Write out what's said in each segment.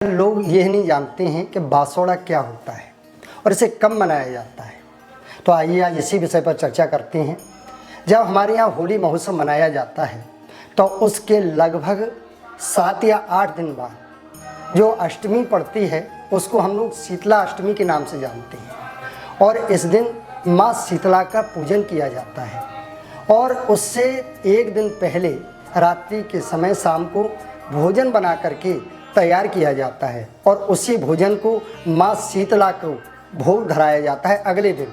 लोग ये नहीं जानते हैं कि बासोड़ा क्या होता है और इसे कब मनाया जाता है। तो आइए आज इसी विषय पर चर्चा करते हैं। जब हमारे यहाँ होली महोत्सव मनाया जाता है तो उसके लगभग 7 या 8 दिन बाद जो अष्टमी पड़ती है उसको हम लोग शीतला अष्टमी के नाम से जानते हैं। और इस दिन माँ शीतला का पूजन किया जाता है और उससे एक दिन पहले रात्रि के समय शाम को भोजन बना करके तैयार किया जाता है और उसी भोजन को माँ शीतला को भोग धराया जाता है अगले दिन।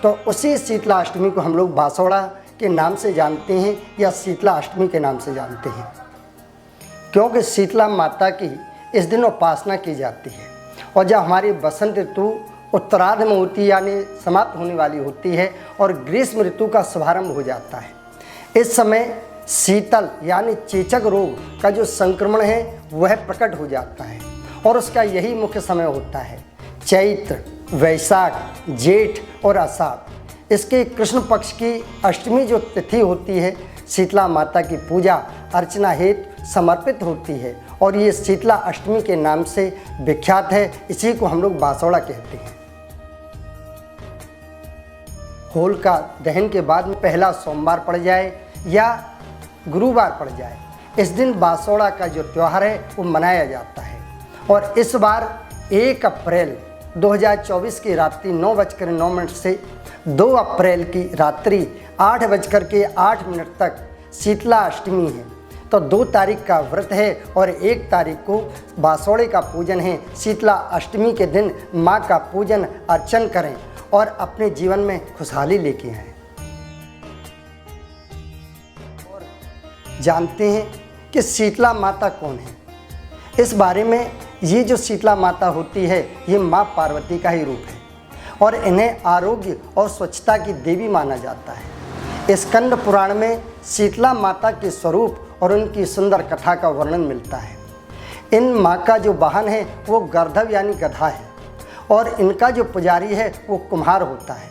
तो उसी शीतला अष्टमी को हम लोग बासोड़ा के नाम से जानते हैं या शीतला अष्टमी के नाम से जानते हैं, क्योंकि शीतला माता की इस दिन उपासना की जाती है। और जब हमारी बसंत ऋतु उत्तरार्ध में होती है यानी समाप्त होने वाली होती है और ग्रीष्म ऋतु का शुभारंभ हो जाता है, इस समय शीतल यानी चेचक रोग का जो संक्रमण है वह प्रकट हो जाता है और उसका यही मुख्य समय होता है चैत्र, वैशाख, जेठ और आषाढ़। इसके कृष्ण पक्ष की अष्टमी जो तिथि होती है शीतला माता की पूजा अर्चना हेतु समर्पित होती है और ये शीतला अष्टमी के नाम से विख्यात है। इसी को हम लोग बासोड़ा कहते हैं। होलिका दहन के बाद में पहला सोमवार पड़ जाए या गुरुवार पड़ जाए, इस दिन बासोड़ा का जो त्यौहार है वो मनाया जाता है। और इस बार 1 अप्रैल 2024 की रात्रि 9:09 से 2 अप्रैल की रात्रि 8:08 तक शीतला अष्टमी है। तो 2 तारीख का व्रत है और 1 तारीख को बासोड़े का पूजन है। शीतला अष्टमी के दिन माँ का पूजन अर्चन करें और अपने जीवन में खुशहाली लेके आएं। जानते हैं कि शीतला माता कौन है। इस बारे में ये जो शीतला माता होती है ये माँ पार्वती का ही रूप है और इन्हें आरोग्य और स्वच्छता की देवी माना जाता है। स्कंद पुराण में शीतला माता के स्वरूप और उनकी सुंदर कथा का वर्णन मिलता है। इन माँ का जो वाहन है वो गर्दभ यानी गधा है और इनका जो पुजारी है वो कुम्हार होता है।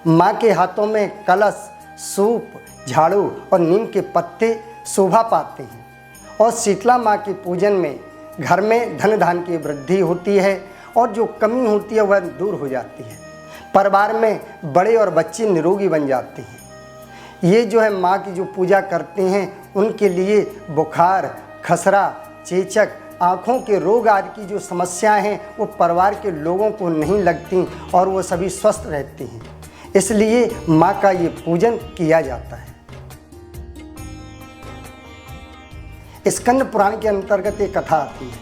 माँ के हाथों में कलश, सूप, झाड़ू और नीम के पत्ते शोभा पाते हैं और शीतला माँ के पूजन में घर में धन धान की वृद्धि होती है और जो कमी होती है वह दूर हो जाती है। परिवार में बड़े और बच्चे निरोगी बन जाते हैं। ये जो है माँ की जो पूजा करते हैं उनके लिए बुखार, खसरा, चेचक, आँखों के रोग आदि की जो समस्याएं हैं वो परिवार के लोगों को नहीं लगती और वो सभी स्वस्थ रहते हैं। इसलिए माँ का ये पूजन किया जाता है। स्कंद पुराण के अंतर्गत एक कथा आती है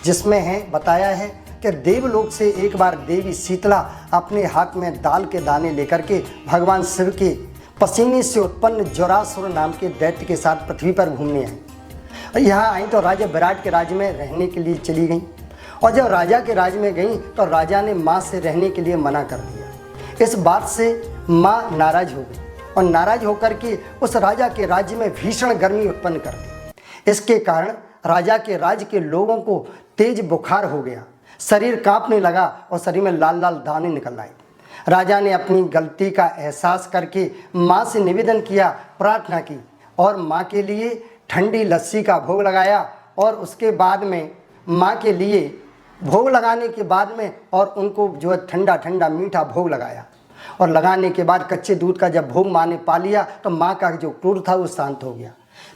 जिसमें है बताया है कि देवलोक से एक बार देवी शीतला अपने हाथ में दाल के दाने लेकर के भगवान शिव के पसीने से उत्पन्न जरासुर नाम के दैत्य के साथ पृथ्वी पर घूमने आई। यहाँ आई तो राजा विराट के राज्य में रहने के लिए चली गई और जब राजा के राज्य में गई तो राजा ने माँ से रहने के लिए मना कर दिया। इस बात से माँ नाराज हो गई और नाराज होकर के उस राजा के राज्य में भीषण गर्मी उत्पन्न कर दी। इसके कारण राजा के राज्य के लोगों को तेज बुखार हो गया, शरीर कांपने लगा और शरीर में लाल लाल दाने निकल आए। राजा ने अपनी गलती का एहसास करके माँ से निवेदन किया, प्रार्थना की और माँ के लिए ठंडी लस्सी का भोग लगाया और उसके बाद में माँ के लिए भोग लगाने के बाद में और उनको जो है ठंडा ठंडा मीठा भोग लगाया और लगाने के बाद कच्चे दूध का जब भोग माँ ने पा लिया तो माँ का जो क्रोध था वो शांत हो गया।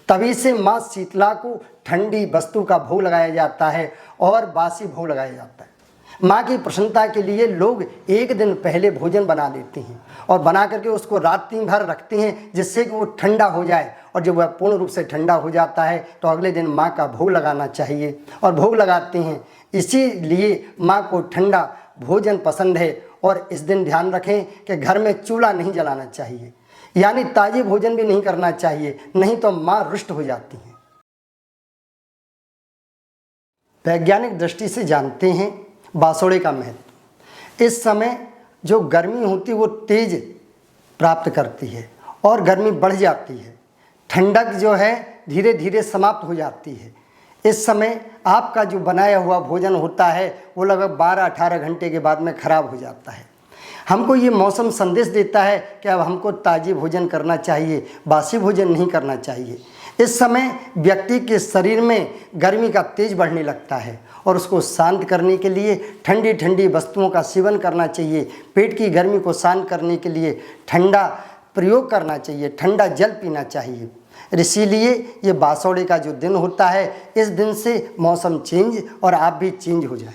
तभी से माँ शीतला को ठंडी वस्तु का भोग लगाया जाता है और बासी भोग लगाया जाता है। माँ की प्रसन्नता के लिए लोग एक दिन पहले भोजन बना लेते हैं और बना करके उसको रात्रि भर रखते हैं जिससे कि वो ठंडा हो जाए और जब वह पूर्ण रूप से ठंडा हो जाता है तो अगले दिन माँ का भोग लगाना चाहिए और भोग लगाते हैं। इसीलिए माँ को ठंडा भोजन पसंद है और इस दिन ध्यान रखें कि घर में चूल्हा नहीं जलाना चाहिए यानी ताजे भोजन भी नहीं करना चाहिए, नहीं तो माँ रुष्ट हो जाती हैं। वैज्ञानिक दृष्टि से जानते हैं बासोड़े का महत्व। इस समय जो गर्मी होती है वो तेज प्राप्त करती है और गर्मी बढ़ जाती है। ठंडक जो है धीरे धीरे समाप्त हो जाती है। इस समय आपका जो बनाया हुआ भोजन होता है वो लगभग 12-18 घंटे के बाद में खराब हो जाता है। हमको ये मौसम संदेश देता है कि अब हमको ताज़ी भोजन करना चाहिए, बासी भोजन नहीं करना चाहिए। इस समय व्यक्ति के शरीर में गर्मी का तेज बढ़ने लगता है और उसको शांत करने के लिए ठंडी ठंडी वस्तुओं का सेवन करना चाहिए। पेट की गर्मी को शांत करने के लिए ठंडा प्रयोग करना चाहिए, ठंडा जल पीना चाहिए। इसीलिए ये बासौड़े का जो दिन होता है, इस दिन से मौसम चेंज और आप भी चेंज हो जाए।